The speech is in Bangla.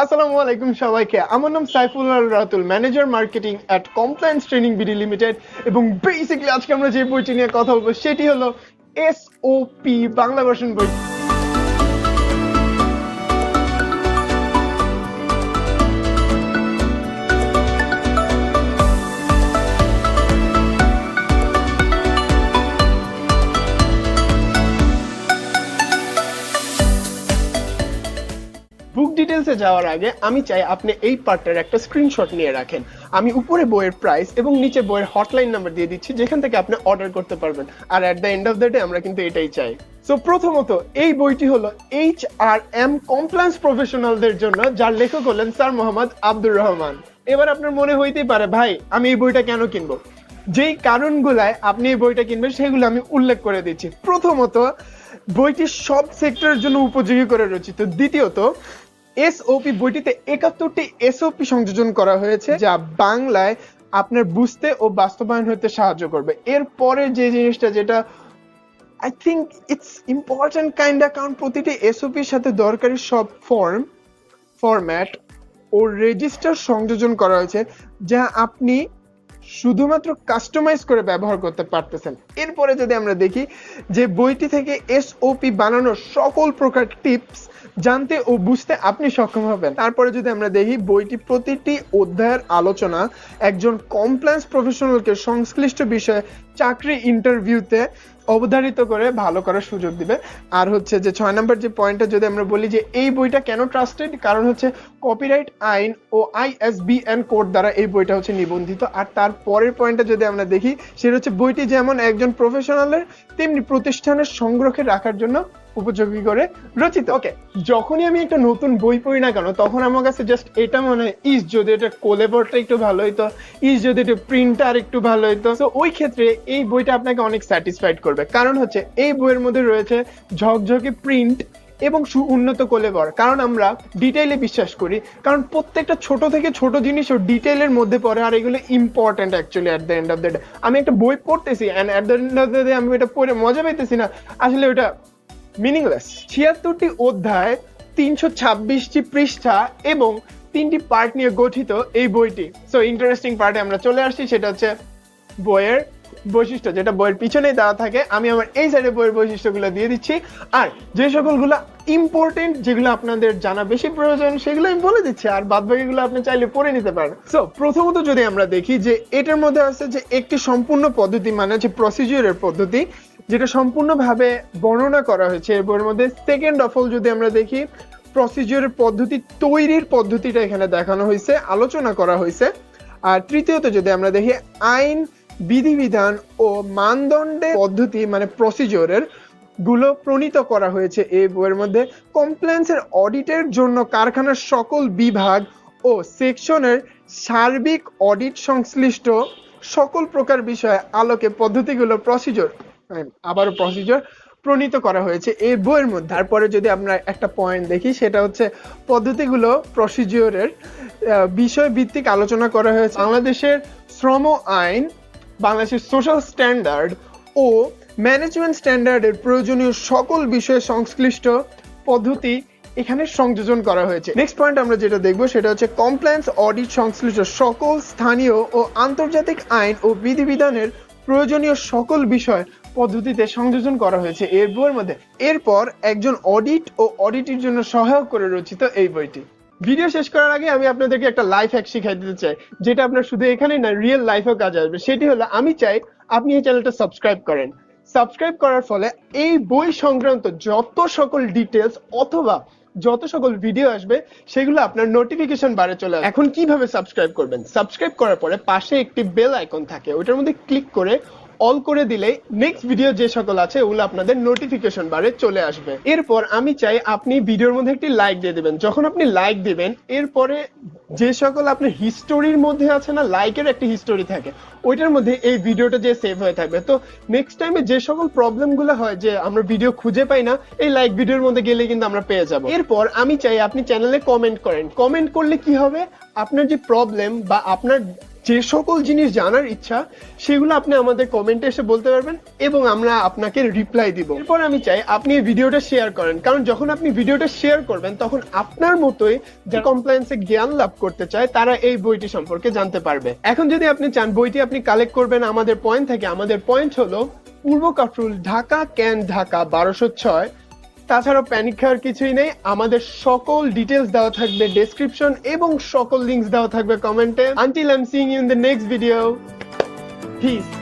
আসসালামু আলাইকুম সবাইকে। আমার নাম সাইফুল রাতুল, ম্যানেজার মার্কেটিং এট কমপ্লায়েন্স ট্রেনিং বিডি লিমিটেড। এবং বেসিক্যালি আজকে আমরা যে বইটি নিয়ে কথা বলবো সেটি হলো এসওপি বাংলা ভার্সন বই। বুক ডিটেলসে যাওয়ার আগে আমি চাই আপনি এই পার্টটার একটা স্ক্রিনশট নিয়ে রাখেন। আমি উপরে বইয়ের প্রাইস এবং নিচে বইয়ের হটলাইন নাম্বার দিয়ে দিচ্ছি, যেখান থেকে আপনি অর্ডার করতে পারবেন। আর at the end of the day আমরা কিন্তু এটাই চাই। সো প্রথমত এই বইটি হলো HRM কমপ্লায়েন্স প্রফেশনালদের জন্য, যার লেখক হলেন স্যার মোহাম্মদ আব্দুর রহমান। এবার আপনার মনে হইতেই পারে, ভাই আমি এই বইটা কেন কিনবো? যেই কারণগুলায় আপনি এই বইটা কিনবেন সেগুলো আমি উল্লেখ করে দিচ্ছি। প্রথমত, বইটি সব সেক্টরের জন্য উপযোগী করে রচিত। দ্বিতীয়ত, এসওপি বইটিতে 71টি এসওপি সংযোজন করা হয়েছে, যা বাংলায় আপনার বুঝতে ও বাস্তবায়ন হতে সাহায্য করবে। এরপরে যে জিনিসটা, যেটা আই থিঙ্ক ইটস ইম্পর্টেন্ট কারণ প্রতিটি এসওপির সাথে দরকারি সব ফরম্যাট ও রেজিস্টার সংযোজন করা হয়েছে, যা আপনি শুধুমাত্র কাস্টমাইজ করে ব্যবহার করতে পারতেছেন। এরপরে যদি আমরা দেখি যে বইটি থেকে এসওপি বানানোর সকল প্রকার টিপস জানতে ও বুঝতে আপনি সক্ষম হবেন। তারপরে যদি আমরা দেখি, বইটি প্রতিটি অধ্যায়ের আলোচনা একজন কমপ্লায়েন্স প্রফেশনালকে সংশ্লিষ্ট বিষয়ে চাকরি ইন্টারভিউতে অবধারিত করে ভালো করার সুযোগ দিবে। আর হচ্ছে যে 6 নম্বর যে পয়েন্টটা যদি আমরা বলি যে এই বইটা কেন ট্রাস্টেড, কারণ হচ্ছে কপিরাইট আইন ও ISBN কোড দ্বারা এই বইটা হচ্ছে নিবন্ধিত। আর তার পরের পয়েন্টটা যদি আমরা দেখি, সেটা হচ্ছে বইটি যেমন একজন প্রফেশনালের তেমনি প্রতিষ্ঠানের সংগ্রহে রাখার জন্য উপযোগী করে রচিত। ওকে, যখনই আমি একটা নতুন বই পড়ি না কেন, তখন আমার কাছে জাস্ট এটা মনে হয়, যদি এটা কোলেবরটা একটু ভালো হইতো, যদি এটা প্রিন্টার একটু ভালো হইতো। তো ওই ক্ষেত্রে এই বইটা আপনাকে অনেক স্যাটিসফাইড করবে, কারণ হচ্ছে এই বইয়ের মধ্যে রয়েছে ঝকঝকে প্রিন্ট এবং উন্নত কোলেবর। কারণ আমরা ডিটেইলে বিশ্বাস করি, কারণ প্রত্যেকটা ছোট থেকে ছোট জিনিসও ডিটেইলের মধ্যে পড়ে, আর এগুলো important actually at the end of the day. আমি একটা বই পড়তেছি and at the end of the day আমি এটা পড়ে মজা পাইতেছি না, আসলে ওটা মিনিংলেস। 76টি অধ্যায়, 326টি পৃষ্ঠা এবং 3টি পার্ট নিয়ে গঠিত এই বইটি। সো ইন্টারেস্টিং পার্টে আমরা চলে আসছি, সেটা হচ্ছে বইয়ের বৈশিষ্ট্য, যেটা বইয়ের পিছনেই দেওয়া থাকে। আমি আমার এই সাইডে বইয়ের বৈশিষ্ট্যগুলো দিয়ে দিচ্ছি, আর যে সকলগুলো ইম্পর্টেন্ট, যেগুলো আপনাদের জানা বেশি প্রয়োজন, সেগুলো আমি বলে দিচ্ছি, আর বাদ বাকিগুলো আপনি চাইলে পড়ে নিতে পারেন। সো প্রথমত যদি আমরা দেখি যে এটার মধ্যে আছে যে একটি সম্পূর্ণ পদ্ধতি, মানে হচ্ছে প্রসিডিউরের পদ্ধতি, যেটা সম্পূর্ণভাবে বর্ণনা করা হয়েছে এই বইয়ের মধ্যে। সেকেন্ড অফ অল যদি আমরা দেখি, প্রসিডিউরের পদ্ধতি তৈরির পদ্ধতিটা এখানে দেখানো হয়েছে, আলোচনা করা হয়েছে। আর তৃতীয়ত যদি আমরা দেখি, আইন, বিধিবিধান ও মানদণ্ডের পদ্ধতি মানে প্রসিডিউরের গুলো প্রণীত করা হয়েছে এই বইয়ের মধ্যে। কমপ্লায়েন্সের অডিটের জন্য কারখানার সকল বিভাগ ও সেকশনের সার্বিক অডিট সংশ্লিষ্ট সকল প্রকার বিষয়ে আলোকে পদ্ধতিগুলো প্রসিডিউর প্রণীত করা হয়েছে এই বইয়ের মধ্যে। তারপরে যদি আমরা একটা পয়েন্ট দেখি, সেটা হচ্ছে পদ্ধতিগুলো প্রসিডিউরের বিষয় ভিত্তিক আলোচনা করা হয়েছে। বাংলাদেশের শ্রম আইন, বাংলাদেশের সোশ্যাল স্ট্যান্ডার্ড ও ম্যানেজমেন্ট স্ট্যান্ডার্ডের প্রয়োজনীয় সকল বিষয়ে সংশ্লিষ্ট পদ্ধতি এখানে সংযোজন করা হয়েছে। নেক্সট পয়েন্ট আমরা যেটা দেখবো, সেটা হচ্ছে কমপ্লায়েন্স অডিট সংশ্লিষ্ট সকল স্থানীয় ও আন্তর্জাতিক আইন ও বিধিবিধানের প্রয়োজনীয় সকল বিষয় পদ্ধতিতে সংযোজন করা হয়েছে এই বইয়ের মধ্যে। এরপর একজন অডিট ও অডিটের জন্য সহায়ক করে রচিত এই বইটি। ভিডিও শেষ করার আগে আমি আপনাদেরকে একটা লাইফ হ্যাক শিখাই দিতে চাই, যেটা আপনার শুধু এখানে না, রিয়েল লাইফেও কাজে আসবে। সেটি হলো, আমি চাই আপনি এই চ্যানেলটা সাবস্ক্রাইব করেন। সাবস্ক্রাইব করার ফলে এই বই সংক্রান্ত যত সকল ডিটেলস অথবা যত সকল ভিডিও আসবে, সেগুলো আপনার নোটিফিকেশন বারে চলে আসবে। এখন কিভাবে সাবস্ক্রাইব করবেন? সাবস্ক্রাইব করার পরে পাশে একটি বেল আইকন থাকে, ওটার মধ্যে ক্লিক করে অল করে দিলেই নেক্সট ভিডিও যে সকল আছে ওগুলো আপনাদের নোটিফিকেশন বারে চলে আসবে। এরপর আমি চাই আপনি ভিডিওর মধ্যে একটি লাইক দিয়ে দিবেন। যখন আপনি লাইক দিবেন, এরপরে যে সকল আপনার হিস্টোরির মধ্যে আছে না, লাইকের একটা হিস্টোরি থাকে, ওইটার মধ্যে এই ভিডিওটা যে সেভ হয়ে থাকবে। তো নেক্সট টাইমে যে সকল প্রবলেমগুলো হয় যে আমরা ভিডিও খুঁজে পাই না, এই লাইক ভিডিওর মধ্যে গেলে কিন্তু আমরা পেয়ে যাব। এরপর আমি চাই আপনি চ্যানেলে কমেন্ট করেন। কমেন্ট করলে কি হবে, আপনার যে প্রবলেম বা আপনার যে সকল জিনিস জানার ইচ্ছা সেগুলো আপনি আমাদের কমেন্টে এসে বলতে পারবেন এবং আমরা আপনাকে রিপ্লাই দিব। এরপর আমি চাই আপনি এই ভিডিওটা শেয়ার করেন, কারণ যখন আপনি ভিডিওটা শেয়ার করবেন তখন আপনার মতোই যে কমপ্লায়েন্সে জ্ঞান লাভ করতে চায় তারা এই বইটি সম্পর্কে জানতে পারবে। এখন যদি আপনি চান বইটি আপনি কালেক্ট করবেন আমাদের পয়েন্ট থেকে, আমাদের পয়েন্ট হলো পূর্ব কাফরুল, ঢাকা, ক্যান্ট, ঢাকা 1206। তাছাড়াও প্যানিক খাওয়ার কিছুই নেই, আমাদের সকল ডিটেলস দেওয়া থাকবে ডেসক্রিপশন এবং সকল লিঙ্কস দেওয়া থাকবে কমেন্টে। Until I am seeing you in the next video, piece.